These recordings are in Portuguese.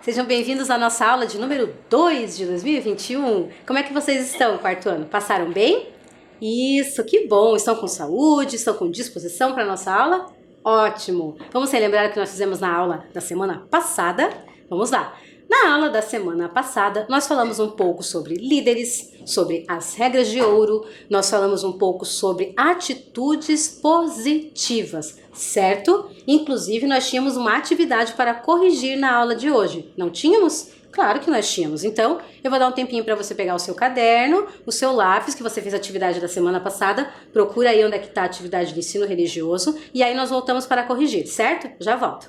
Sejam bem-vindos à nossa aula de número 2 de 2021. Como é que vocês estão, quarto ano? Passaram bem? Isso, que bom! Estão com saúde? Estão com disposição para a nossa aula? Ótimo! Vamos relembrar o que nós fizemos na aula da semana passada? Vamos lá! Na aula da semana passada, nós falamos um pouco sobre líderes, sobre as regras de ouro, nós falamos um pouco sobre atitudes positivas, certo? Inclusive, nós tínhamos uma atividade para corrigir na aula de hoje. Não tínhamos? Claro que nós tínhamos. Então, eu vou dar um tempinho para você pegar o seu caderno, o seu lápis, que você fez a atividade da semana passada. Procura aí onde é que está a atividade de ensino religioso. E aí nós voltamos para corrigir, certo? Já volto.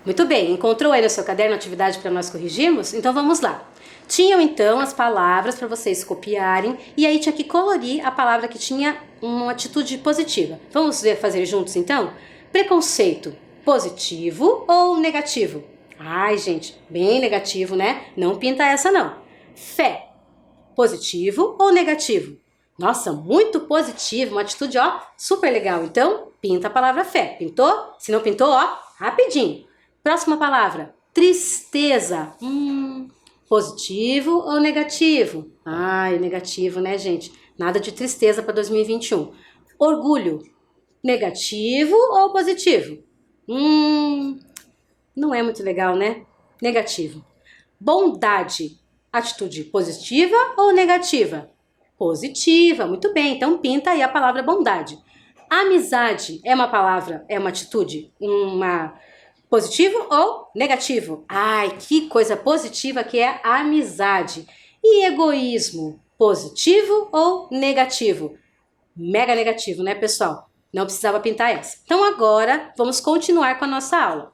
Muito bem, encontrou aí no seu caderno a atividade para nós corrigirmos? Então vamos lá. Tinham então as palavras para vocês copiarem e aí tinha que colorir a palavra que tinha uma atitude positiva. Vamos fazer juntos então? Preconceito, positivo ou negativo? Ai, gente, bem negativo, né? Não pinta essa não. Fé, positivo ou negativo? Nossa, muito positivo, uma atitude, ó, super legal. Então, pinta a palavra fé. Pintou? Se não pintou, ó, rapidinho. Próxima palavra, tristeza. Positivo ou negativo? Ai, negativo, né, gente? Nada de tristeza para 2021. Orgulho, negativo ou positivo? Não é muito legal, né? Negativo. Bondade, atitude positiva ou negativa? Positiva, muito bem. Então pinta aí a palavra bondade. Amizade é uma palavra, é uma atitude, positivo ou negativo? Ai, que coisa positiva que é a amizade. E egoísmo, positivo ou negativo? Mega negativo, né, pessoal? Não precisava pintar essa. Então agora vamos continuar com a nossa aula.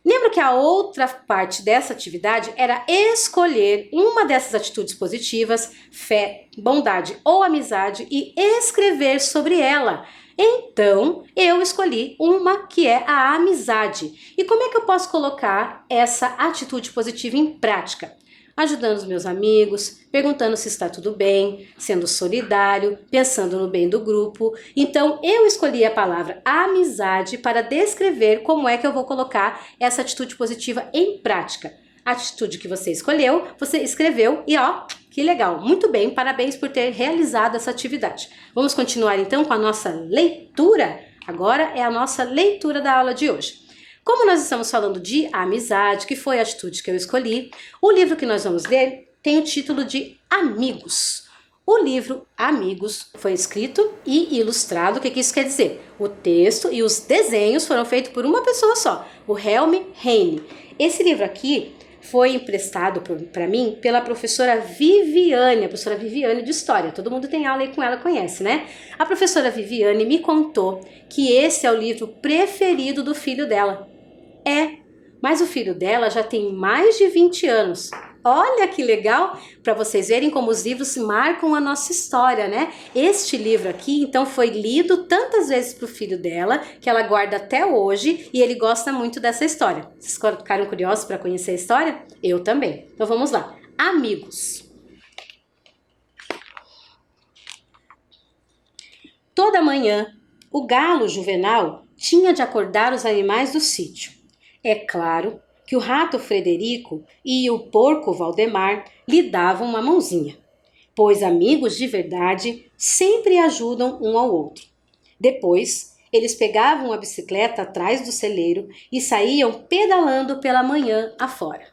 Lembra que a outra parte dessa atividade era escolher uma dessas atitudes positivas, fé, bondade ou amizade e escrever sobre ela. Então, eu escolhi uma que é a amizade. E como é que eu posso colocar essa atitude positiva em prática? Ajudando os meus amigos, perguntando se está tudo bem, sendo solidário, pensando no bem do grupo. Então, eu escolhi a palavra amizade para descrever como é que eu vou colocar essa atitude positiva em prática. A atitude que você escolheu, você escreveu e ó, que legal, muito bem, parabéns por ter realizado essa atividade. Vamos continuar então com a nossa leitura? Agora é a nossa leitura da aula de hoje. Como nós estamos falando de amizade, que foi a atitude que eu escolhi, o livro que nós vamos ler tem o título de Amigos. O livro Amigos foi escrito e ilustrado. O que isso quer dizer? O texto e os desenhos foram feitos por uma pessoa só, o Helm Heine. Esse livro aqui foi emprestado para mim pela professora Viviane, a professora Viviane de História. Todo mundo tem aula aí com ela, conhece, né? A professora Viviane me contou que esse é o livro preferido do filho dela. Mas o filho dela já tem mais de 20 anos. Olha que legal, para vocês verem como os livros marcam a nossa história, né? Este livro aqui, então, foi lido tantas vezes para o filho dela, que ela guarda até hoje, e ele gosta muito dessa história. Vocês ficaram curiosos para conhecer a história? Eu também. Então vamos lá. Amigos. Toda manhã, o galo Juvenal tinha de acordar os animais do sítio. É claro que o rato Frederico e o porco Valdemar lhe davam uma mãozinha, pois amigos de verdade sempre ajudam um ao outro. Depois, eles pegavam a bicicleta atrás do celeiro e saíam pedalando pela manhã afora.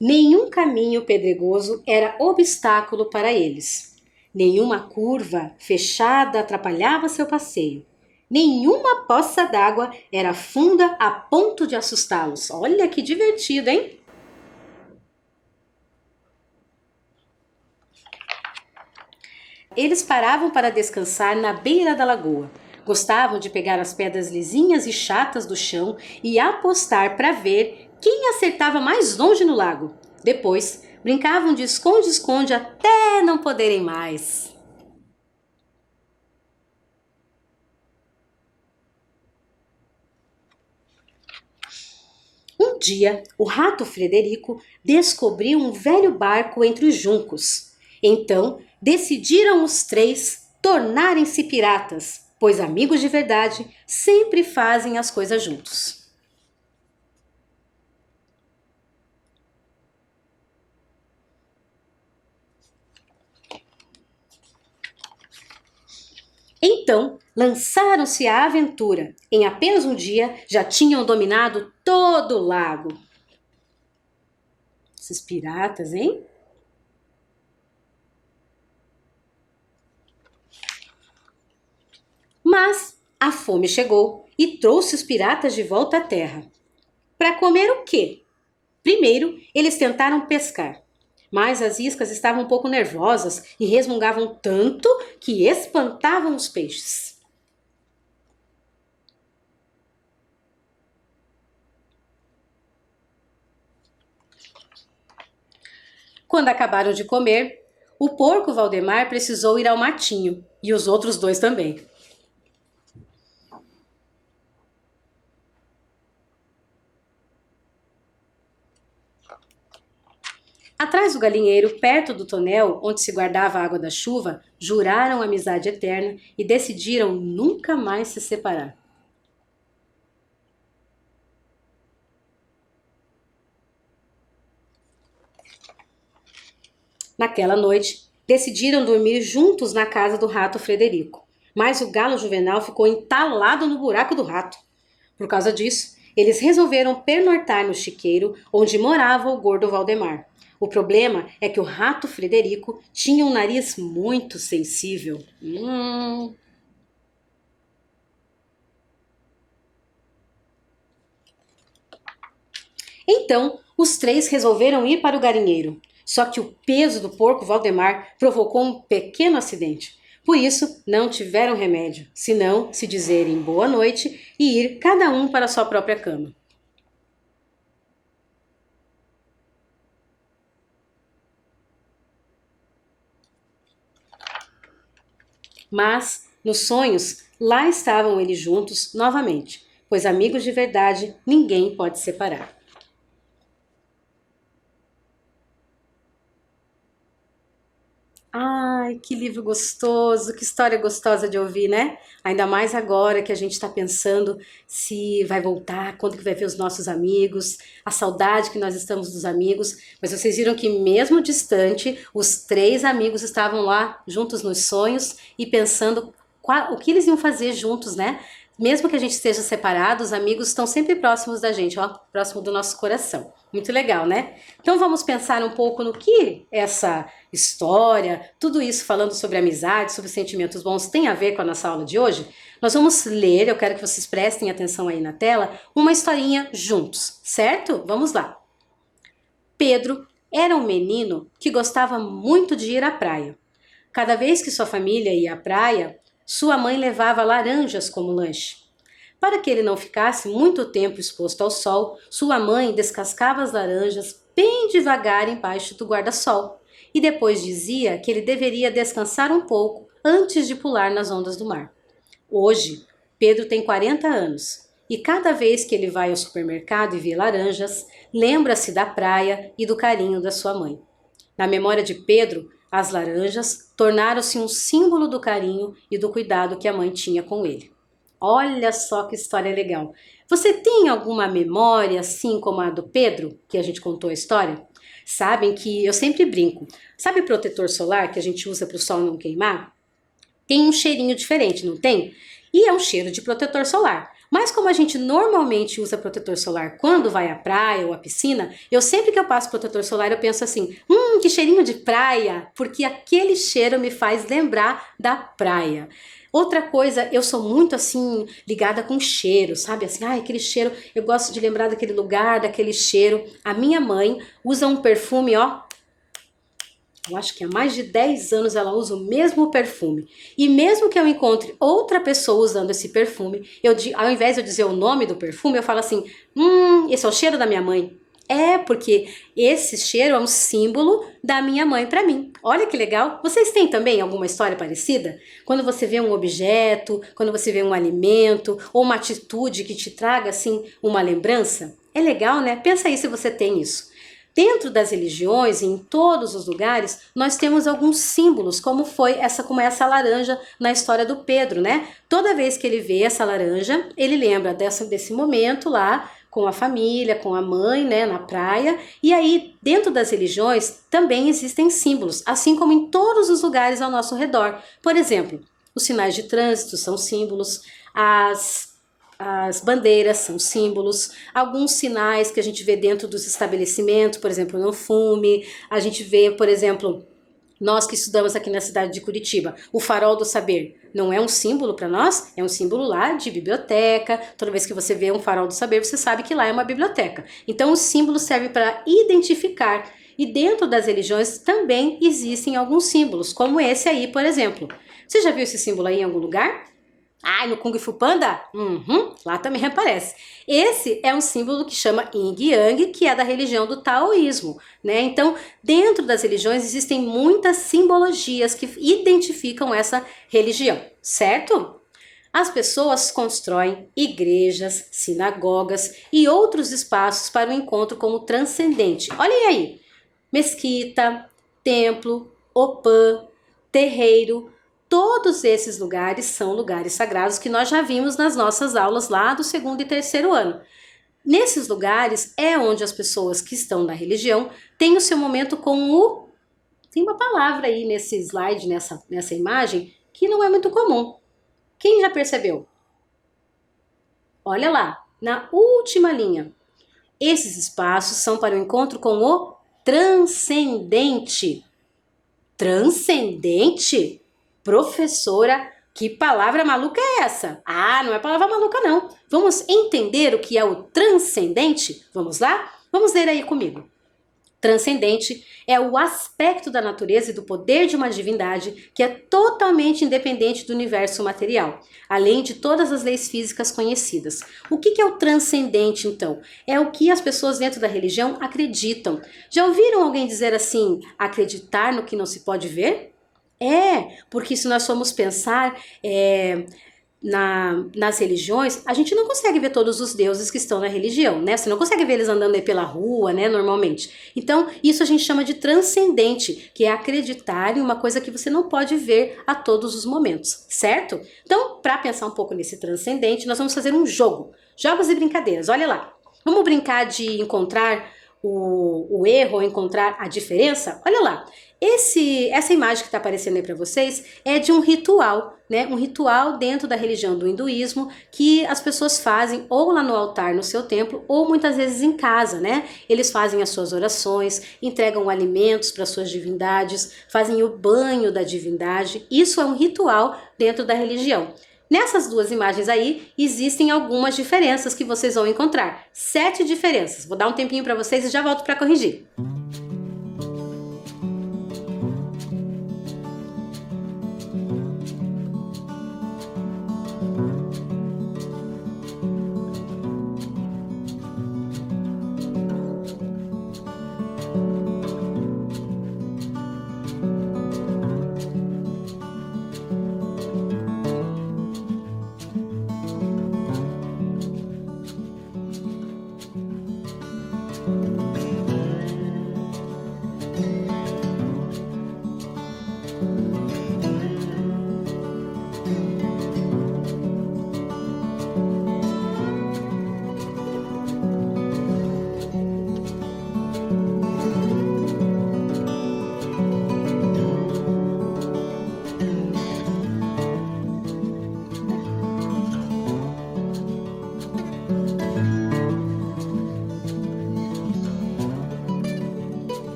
Nenhum caminho pedregoso era obstáculo para eles. Nenhuma curva fechada atrapalhava seu passeio. Nenhuma poça d'água era funda a ponto de assustá-los. Olha que divertido, hein? Eles paravam para descansar na beira da lagoa. Gostavam de pegar as pedras lisinhas e chatas do chão e apostar para ver quem acertava mais longe no lago. Depois, brincavam de esconde-esconde até não poderem mais. Um dia, o rato Frederico descobriu um velho barco entre os juncos. Então, decidiram os três tornarem-se piratas, pois amigos de verdade sempre fazem as coisas juntos. Então, lançaram-se à aventura. Em apenas um dia, já tinham dominado todo o lago. Esses piratas, hein? Mas a fome chegou e trouxe os piratas de volta à terra. Para comer o quê? Primeiro, eles tentaram pescar, mas as iscas estavam um pouco nervosas e resmungavam tanto que espantavam os peixes. Quando acabaram de comer, o porco Valdemar precisou ir ao matinho e os outros dois também. Atrás do galinheiro, perto do tonel onde se guardava a água da chuva, juraram amizade eterna e decidiram nunca mais se separar. Naquela noite, decidiram dormir juntos na casa do rato Frederico, mas o galo Juvenal ficou entalado no buraco do rato. Por causa disso, eles resolveram pernoitar no chiqueiro onde morava o gordo Valdemar. O problema é que o rato Frederico tinha um nariz muito sensível. Então, os três resolveram ir para o galinheiro. Só que o peso do porco Valdemar provocou um pequeno acidente. Por isso, não tiveram remédio, senão se dizerem boa noite e ir cada um para a sua própria cama. Mas, nos sonhos, lá estavam eles juntos novamente, pois amigos de verdade ninguém pode separar. Ai, que livro gostoso, que história gostosa de ouvir, né? Ainda mais agora que a gente está pensando se vai voltar, quando que vai ver os nossos amigos, a saudade que nós estamos dos amigos. Mas vocês viram que mesmo distante, os três amigos estavam lá juntos nos sonhos e pensando o que eles iam fazer juntos, né? Mesmo que a gente esteja separado, os amigos estão sempre próximos da gente, ó, próximo do nosso coração. Muito legal, né? Então vamos pensar um pouco no que essa história, tudo isso falando sobre amizade, sobre sentimentos bons, tem a ver com a nossa aula de hoje? Nós vamos ler, eu quero que vocês prestem atenção aí na tela, uma historinha juntos, certo? Vamos lá. Pedro era um menino que gostava muito de ir à praia. Cada vez que sua família ia à praia, sua mãe levava laranjas como lanche. Para que ele não ficasse muito tempo exposto ao sol, sua mãe descascava as laranjas bem devagar embaixo do guarda-sol e depois dizia que ele deveria descansar um pouco antes de pular nas ondas do mar. Hoje, Pedro tem 40 anos e cada vez que ele vai ao supermercado e vê laranjas, lembra-se da praia e do carinho da sua mãe. Na memória de Pedro, as laranjas tornaram-se um símbolo do carinho e do cuidado que a mãe tinha com ele. Olha só que história legal. Você tem alguma memória assim como a do Pedro, que a gente contou a história? Sabem que eu sempre brinco. Sabe protetor solar que a gente usa para o sol não queimar? Tem um cheirinho diferente, não tem? E é um cheiro de protetor solar. Mas como a gente normalmente usa protetor solar quando vai à praia ou à piscina, eu sempre que eu passo protetor solar eu penso assim, que cheirinho de praia, porque aquele cheiro me faz lembrar da praia. Outra coisa, eu sou muito assim, ligada com cheiro, sabe? Assim, aquele cheiro, eu gosto de lembrar daquele lugar, daquele cheiro. A minha mãe usa um perfume, ó, eu acho que há mais de 10 anos ela usa o mesmo perfume. E mesmo que eu encontre outra pessoa usando esse perfume, ao invés de eu dizer o nome do perfume, eu falo assim, esse é o cheiro da minha mãe. É, porque esse cheiro é um símbolo da minha mãe para mim. Olha que legal. Vocês têm também alguma história parecida? Quando você vê um objeto, quando você vê um alimento, ou uma atitude que te traga, assim, uma lembrança? É legal, né? Pensa aí se você tem isso. Dentro das religiões, em todos os lugares, nós temos alguns símbolos, como essa laranja na história do Pedro, né? Toda vez que ele vê essa laranja, ele lembra desse momento lá, com a família, com a mãe, né, na praia. E aí, dentro das religiões, também existem símbolos, assim como em todos os lugares ao nosso redor. Por exemplo, os sinais de trânsito são símbolos, as bandeiras são símbolos, alguns sinais que a gente vê dentro dos estabelecimentos, por exemplo, não fume, a gente vê, por exemplo, nós que estudamos aqui na cidade de Curitiba, o farol do saber não é um símbolo para nós, é um símbolo lá de biblioteca. Toda vez que você vê um farol do saber, você sabe que lá é uma biblioteca. Então o símbolo serve para identificar. E dentro das religiões também existem alguns símbolos, como esse aí, por exemplo. Você já viu esse símbolo aí em algum lugar? No Kung Fu Panda? Lá também aparece. Esse é um símbolo que chama Yin Yang, que é da religião do taoísmo, né? Então, dentro das religiões existem muitas simbologias que identificam essa religião, certo? As pessoas constroem igrejas, sinagogas e outros espaços para o encontro como transcendente. Olhem aí, mesquita, templo, opã, terreiro. Todos esses lugares são lugares sagrados que nós já vimos nas nossas aulas lá do 2º e 3º ano. Nesses lugares é onde as pessoas que estão na religião têm o seu momento com o... Tem uma palavra aí nesse slide, nessa imagem, que não é muito comum. Quem já percebeu? Olha lá, na última linha. Esses espaços são para o encontro com o transcendente. Transcendente? Professora, que palavra maluca é essa? Não é palavra maluca não. Vamos entender o que é o transcendente? Vamos lá? Vamos ler aí comigo. Transcendente é o aspecto da natureza e do poder de uma divindade que é totalmente independente do universo material, além de todas as leis físicas conhecidas. O que é o transcendente, então? É o que as pessoas dentro da religião acreditam. Já ouviram alguém dizer assim, acreditar no que não se pode ver? Porque se nós formos pensar nas religiões, a gente não consegue ver todos os deuses que estão na religião, né? Você não consegue ver eles andando aí pela rua, né, normalmente. Então, isso a gente chama de transcendente, que é acreditar em uma coisa que você não pode ver a todos os momentos, certo? Então, para pensar um pouco nesse transcendente, nós vamos fazer um jogo. Jogos e brincadeiras, olha lá. Vamos brincar de encontrar o erro ou encontrar a diferença, olha lá. Essa imagem que está aparecendo aí para vocês é de um ritual, né? Um ritual dentro da religião do hinduísmo que as pessoas fazem ou lá no altar no seu templo ou muitas vezes em casa, né? Eles fazem as suas orações, entregam alimentos para suas divindades, fazem o banho da divindade. Isso é um ritual dentro da religião. Nessas duas imagens aí, existem algumas diferenças que vocês vão encontrar. 7 diferenças. Vou dar um tempinho para vocês e já volto para corrigir.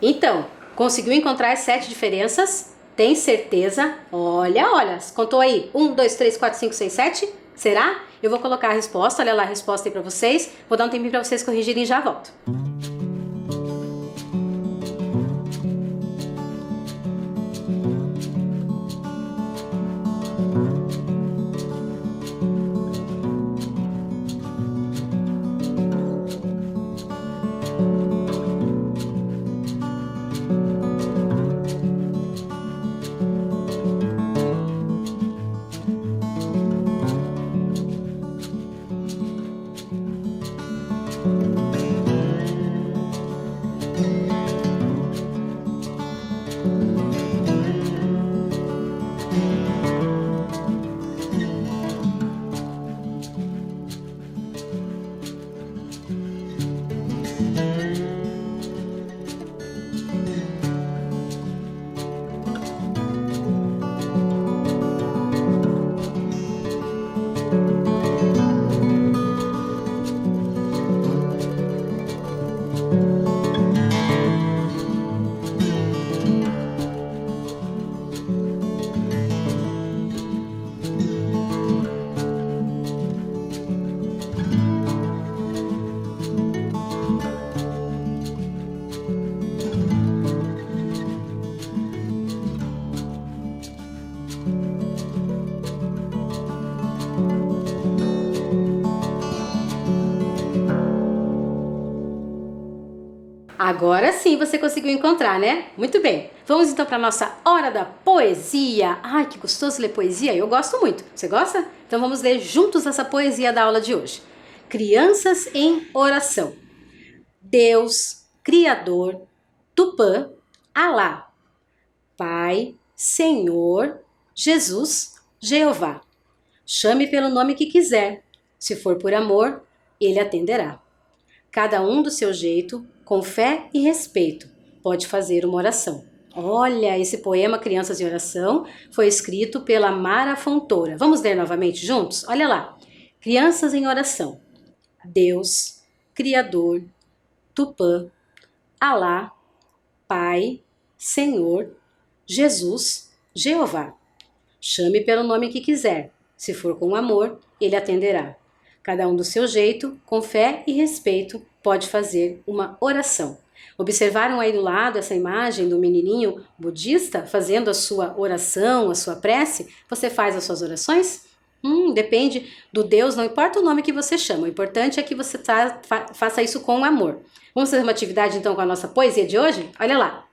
Então, conseguiu encontrar as 7 diferenças? Tem certeza? Olha, olha, contou aí. 1, 2, 3, 4, 5, 6, 7? Será? Eu vou colocar a resposta, olha lá a resposta aí pra vocês. Vou dar um tempinho pra vocês corrigirem e já volto. Agora sim você conseguiu encontrar, né? Muito bem. Vamos então para a nossa hora da poesia. Ai, que gostoso ler poesia. Eu gosto muito. Você gosta? Então vamos ler juntos essa poesia da aula de hoje. Crianças em oração. Deus, Criador, Tupã, Alá, Pai, Senhor, Jesus, Jeová. Chame pelo nome que quiser. Se for por amor, ele atenderá. Cada um do seu jeito, com fé e respeito, pode fazer uma oração. Olha, esse poema Crianças em Oração foi escrito pela Mara Fontoura. Vamos ler novamente juntos? Olha lá. Crianças em Oração. Deus, Criador, Tupã, Alá, Pai, Senhor, Jesus, Jeová. Chame pelo nome que quiser. Se for com amor, ele atenderá. Cada um do seu jeito, com fé e respeito, pode fazer uma oração. Observaram aí do lado essa imagem do menininho budista fazendo a sua oração, a sua prece? Você faz as suas orações? Depende do Deus, não importa o nome que você chama, o importante é que você faça isso com amor. Vamos fazer uma atividade então com a nossa poesia de hoje? Olha lá.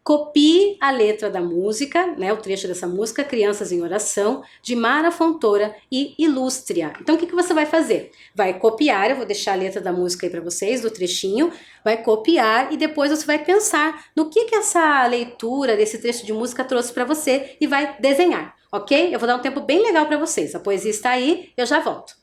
Copie a letra da música, né, o trecho dessa música, Crianças em Oração, de Mara Fontoura e ilustre-a. Então, o que você vai fazer? Vai copiar, eu vou deixar a letra da música aí para vocês, do trechinho, vai copiar e depois você vai pensar no que essa leitura desse trecho de música trouxe para você e vai desenhar, ok? Eu vou dar um tempo bem legal para vocês. A poesia está aí, eu já volto.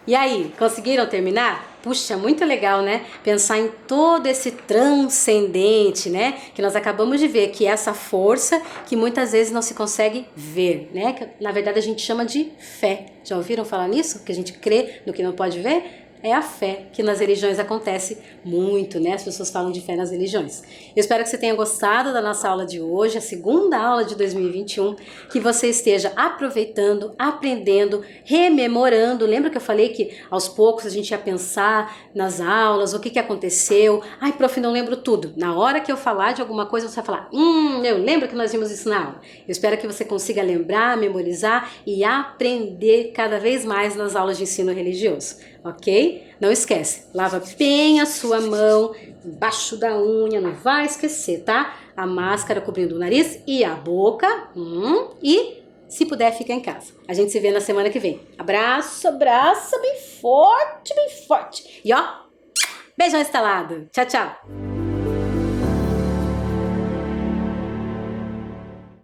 E aí, conseguiram terminar? Puxa, muito legal, né? Pensar em todo esse transcendente, né? Que nós acabamos de ver, que é essa força que muitas vezes não se consegue ver, né? Que, na verdade, a gente chama de fé. Já ouviram falar nisso? Que a gente crê no que não pode ver? É a fé, que nas religiões acontece muito, né? As pessoas falam de fé nas religiões. Eu espero que você tenha gostado da nossa aula de hoje, a segunda aula de 2021, que você esteja aproveitando, aprendendo, rememorando. Lembra que eu falei que aos poucos a gente ia pensar nas aulas, o que aconteceu? Ai, prof, não lembro tudo. Na hora que eu falar de alguma coisa, você vai falar, eu lembro que nós vimos isso na aula. Eu espero que você consiga lembrar, memorizar e aprender cada vez mais nas aulas de ensino religioso. Ok? Não esquece, lava bem a sua mão, embaixo da unha, não vai esquecer, tá? A máscara cobrindo o nariz e a boca. E, se puder, fica em casa. A gente se vê na semana que vem. Abraço, abraço, bem forte, bem forte. E ó, beijão instalado. Tchau, tchau.